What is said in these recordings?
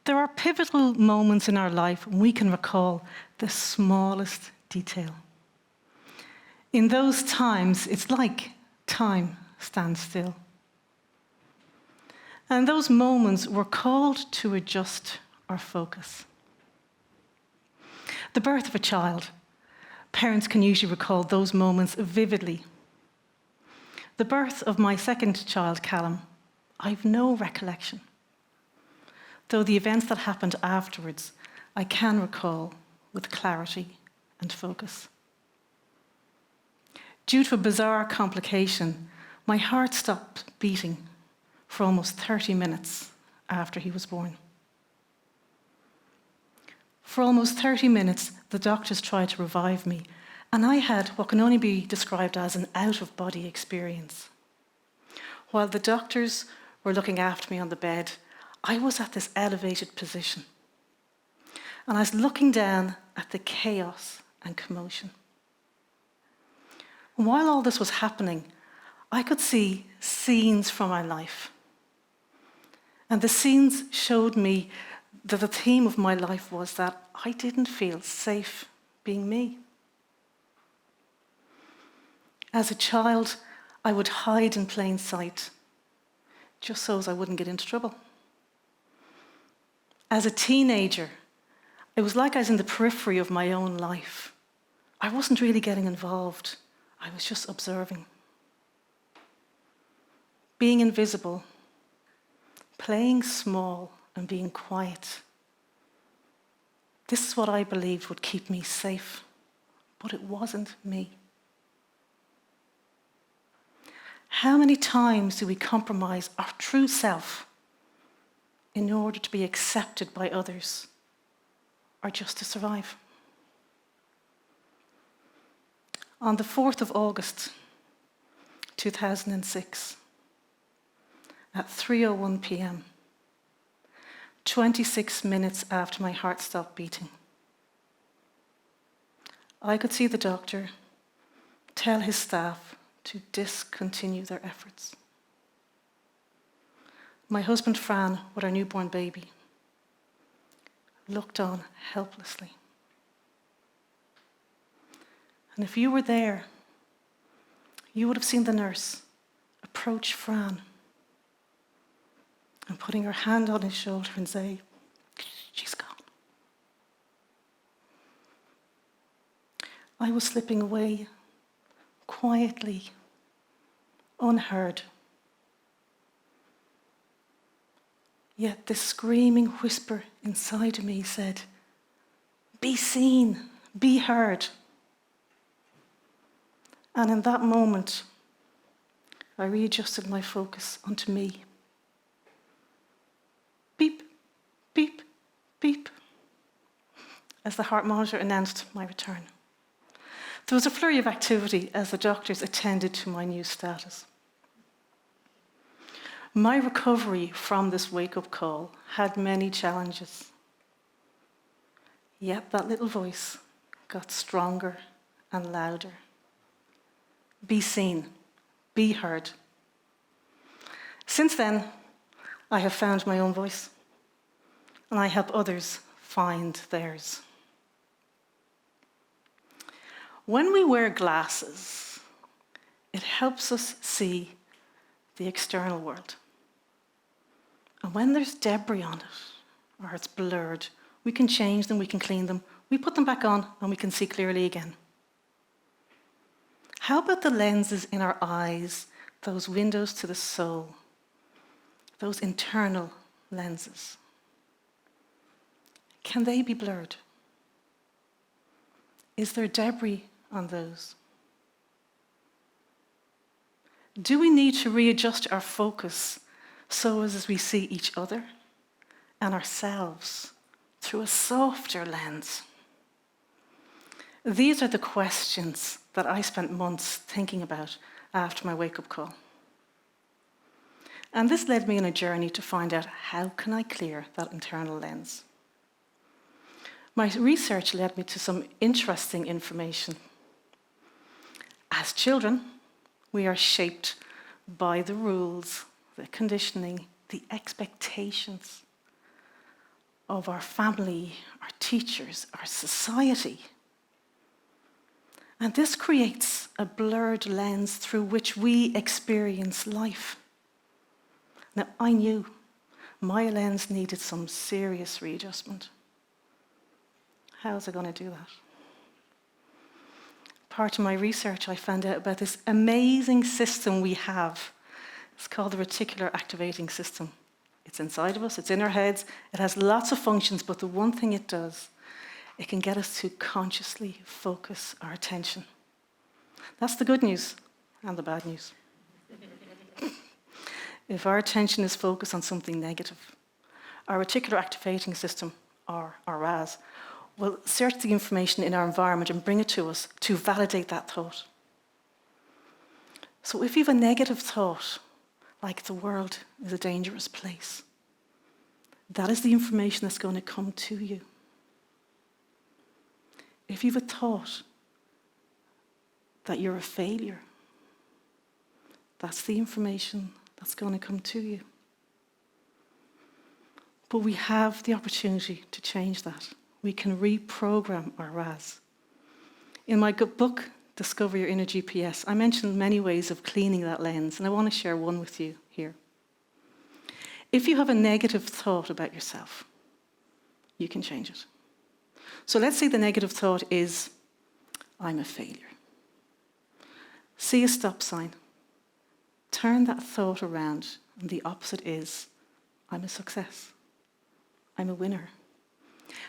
There are pivotal moments in our life when we can recall the smallest detail. In those times, it's like time stands still. And those moments we're called to adjust our focus. The birth of a child, parents can usually recall those moments vividly. The birth of my second child, Callum, I've no recollection. Though the events that happened afterwards, I can recall with clarity and focus. Due to a bizarre complication, my heart stopped beating for almost 30 minutes after he was born. For almost 30 minutes, the doctors tried to revive me, and I had what can only be described as an out-of-body experience. While the doctors were looking after me on the bed, I was at this elevated position, and I was looking down at the chaos and commotion. And while all this was happening, I could see scenes from my life. And the scenes showed me that the theme of my life was that I didn't feel safe being me. As a child, I would hide in plain sight, just so as I wouldn't get into trouble. As a teenager, it was like I was in the periphery of my own life. I wasn't really getting involved. I was just observing. Being invisible, playing small and being quiet. This is what I believed would keep me safe, but it wasn't me. How many times do we compromise our true self in order to be accepted by others or just to survive? On the 4th of August, 2006, at 3:01 p.m., 26 minutes after my heart stopped beating, I could see the doctor tell his staff to discontinue their efforts. My husband Fran, with our newborn baby, looked on helplessly. And if you were there, you would have seen the nurse approach Fran and putting her hand on his shoulder and say, "She's gone." I was slipping away quietly, unheard. Yet this screaming whisper inside of me said, "Be seen, be heard." And in that moment, I readjusted my focus onto me. Beep, beep, beep, as the heart monitor announced my return. There was a flurry of activity as the doctors attended to my new status. My recovery from this wake-up call had many challenges. Yet that little voice got stronger and louder. Be seen, be heard. Since then, I have found my own voice, and I help others find theirs. When we wear glasses, it helps us see the external world. And when there's debris on it, or it's blurred, we can change them, we can clean them, we put them back on, and we can see clearly again. How about the lenses in our eyes, those windows to the soul, those internal lenses? Can they be blurred? Is there debris on those? Do we need to readjust our focus so as we see each other and ourselves through a softer lens? These are the questions that I spent months thinking about after my wake-up call. And this led me on a journey to find out, how can I clear that internal lens? My research led me to some interesting information. As children, we are shaped by the rules, the conditioning, the expectations of our family, our teachers, our society. And this creates a blurred lens through which we experience life. Now, I knew my lens needed some serious readjustment. How was I going to do that? Part of my research, I found out about this amazing system we have. It's called the reticular activating system. It's inside of us, it's in our heads, it has lots of functions, but the one thing it does, it can get us to consciously focus our attention. That's the good news and the bad news. If our attention is focused on something negative, our reticular activating system, or RAS, will search the information in our environment and bring it to us to validate that thought. So if you have a negative thought, like the world is a dangerous place, that is the information that's going to come to you. If you have a thought that you're a failure, that's the information that's going to come to you. But we have the opportunity to change that. We can reprogram our RAS. In my book, Discover Your Inner GPS, I mentioned many ways of cleaning that lens, and I want to share one with you here. If you have a negative thought about yourself, you can change it. So let's say the negative thought is, I'm a failure. See a stop sign. Turn that thought around, and the opposite is, I'm a success. I'm a winner.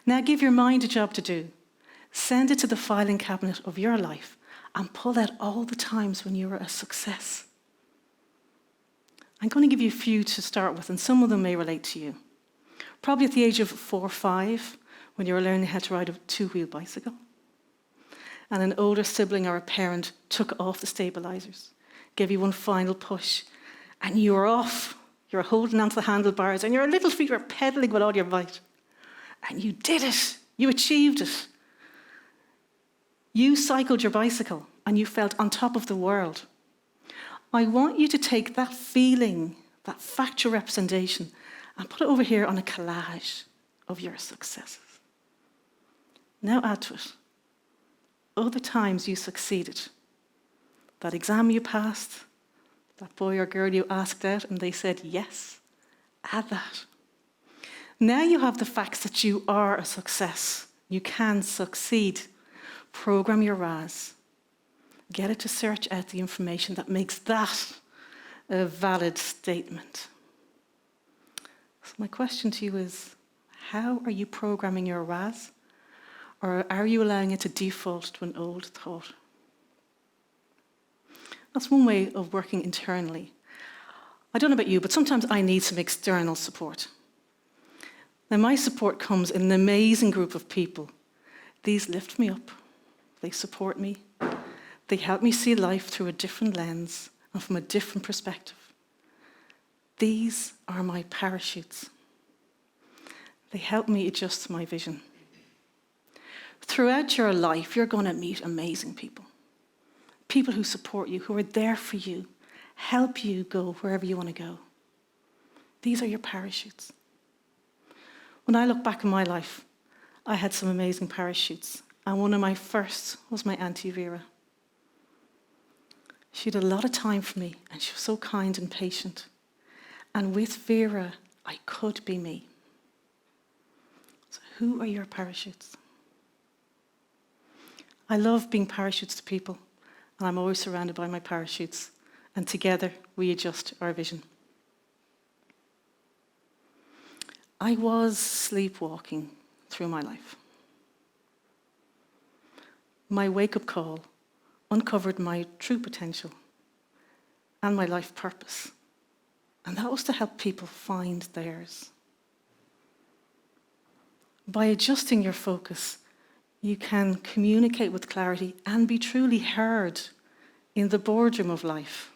Now give your mind a job to do. Send it to the filing cabinet of your life and pull out all the times when you were a success. I'm going to give you a few to start with, and some of them may relate to you. Probably at the age of 4 or 5, when you were learning how to ride a 2-wheel bicycle, and an older sibling or a parent took off the stabilizers, gave you one final push, and you were off. You were holding onto the handlebars, and your little feet were pedaling with all your might. And you did it. You achieved it. You cycled your bicycle, and you felt on top of the world. I want you to take that feeling, that factual representation, and put it over here on a collage of your successes. Now add to it other times you succeeded. That exam you passed, that boy or girl you asked out and they said yes. Add that. Now you have the facts that you are a success. You can succeed. Program your RAS. Get it to search out the information that makes that a valid statement. So my question to you is, how are you programming your RAS? Or are you allowing it to default to an old thought? That's one way of working internally. I don't know about you, but sometimes I need some external support. Now, my support comes in an amazing group of people. These lift me up. They support me. They help me see life through a different lens and from a different perspective. These are my parachutes. They help me adjust my vision. Throughout your life, you're going to meet amazing people. People who support you, who are there for you, help you go wherever you want to go. These are your parachutes. When I look back in my life, I had some amazing parachutes, and one of my first was my Auntie Vera. She had a lot of time for me, and she was so kind and patient. And with Vera, I could be me. So who are your parachutes? I love being parachutes to people, and I'm always surrounded by my parachutes, and together we adjust our vision. I was sleepwalking through my life. My wake-up call uncovered my true potential and my life purpose, and that was to help people find theirs. By adjusting your focus, you can communicate with clarity and be truly heard in the boardroom of life.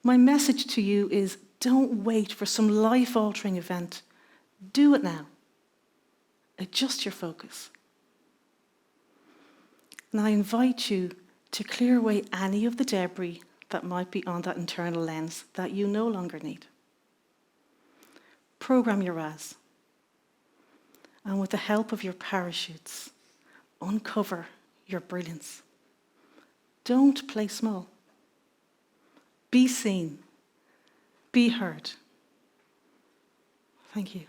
My message to you is, don't wait for some life-altering event. Do it now. Adjust your focus. And I invite you to clear away any of the debris that might be on that internal lens that you no longer need. program your RAS. And with the help of your parachutes, uncover your brilliance. Don't play small. Be seen. Be heard. Thank you.